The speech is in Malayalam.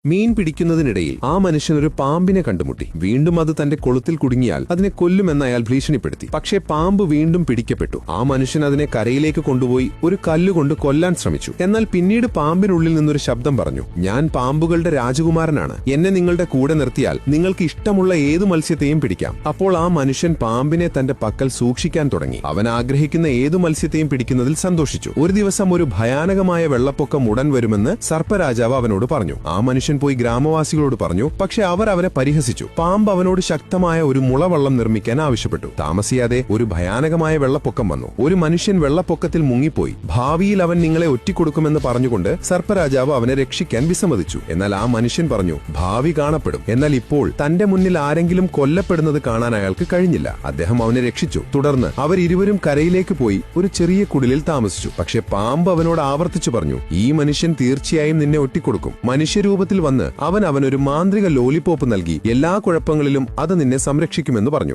മീൻ പിടിക്കുന്നതിനിടയിൽ ആ മനുഷ്യൻ ഒരു പാമ്പിനെ കണ്ടുമുട്ടി. വീണ്ടും അത് തന്റെ കൊളുത്തിൽ കുടുങ്ങിയാൽ അതിനെ കൊല്ലുമെന്ന് അയാൾ ഭീഷണിപ്പെടുത്തി. പക്ഷേ പാമ്പ് വീണ്ടും പിടിക്കപ്പെട്ടു. ആ മനുഷ്യൻ അതിനെ കരയിലേക്ക് കൊണ്ടുപോയി ഒരു കല്ലുകൊണ്ട് കൊല്ലാൻ ശ്രമിച്ചു. എന്നാൽ പിന്നീട് പാമ്പിനുള്ളിൽ നിന്നൊരു ശബ്ദം പറഞ്ഞു, ഞാൻ പാമ്പുകളുടെ രാജകുമാരനാണ്. എന്നെ നിങ്ങളുടെ കൂടെ നിർത്തിയാൽ നിങ്ങൾക്ക് ഇഷ്ടമുള്ള ഏതു മത്സ്യത്തെയും പിടിക്കാം. അപ്പോൾ ആ മനുഷ്യൻ പാമ്പിനെ തന്റെ പക്കൽ സൂക്ഷിക്കാൻ തുടങ്ങി. അവൻ ആഗ്രഹിക്കുന്ന ഏതു മത്സ്യത്തെയും പിടിക്കുന്നതിൽ സന്തോഷിച്ചു. ഒരു ദിവസം ഒരു ഭയാനകമായ വെള്ളപ്പൊക്കം ഉടൻ വരുമെന്ന് സർപ്പരാജാവ് അവനോട് പറഞ്ഞു. ആ മനുഷ്യൻ പോയി ഗ്രാമവാസികളോട് പറഞ്ഞു. പക്ഷെ അവർ അവനെ പരിഹസിച്ചു. പാമ്പ് അവനോട് ശക്തമായ ഒരു മുളവള്ളം നിർമ്മിക്കാൻ ആവശ്യപ്പെട്ടു. താമസിയാതെ ഒരു ഭയാനകമായ വെള്ളപ്പൊക്കം വന്നു. ഒരു മനുഷ്യൻ വെള്ളപ്പൊക്കത്തിൽ മുങ്ങിപ്പോയി. ഭാവിയിൽ അവൻ നിങ്ങളെ ഒറ്റിക്കൊടുക്കുമെന്ന് പറഞ്ഞുകൊണ്ട് സർപ്പരാജാവ് അവനെ രക്ഷിക്കാൻ വിസമ്മതിച്ചു. എന്നാൽ ആ മനുഷ്യൻ പറഞ്ഞു, ഭാവി കാണപ്പെടും. എന്നാൽ ഇപ്പോൾ തന്റെ മുന്നിൽ ആരെങ്കിലും കൊല്ലപ്പെടുന്നത് കാണാൻ അയാൾക്ക് കഴിഞ്ഞില്ല. അദ്ദേഹം അവനെ രക്ഷിച്ചു. തുടർന്ന് അവരിരുവരും കരയിലേക്ക് പോയി ഒരു ചെറിയ കുടിലിൽ താമസിച്ചു. പക്ഷെ പാമ്പ് അവനോട് ആവർത്തിച്ചു പറഞ്ഞു, ഈ മനുഷ്യൻ തീർച്ചയായും നിന്നെ ഒറ്റിക്കൊടുക്കും. മനുഷ്യരൂപത്തിൽ വന്ന് അവനൊരു മാന്ത്രിക ലോലിപോപ്പ് നൽകി എല്ലാ കുഴപ്പങ്ങളിലും അത് നിന്നെ സംരക്ഷിക്കുമെന്ന് പറഞ്ഞു.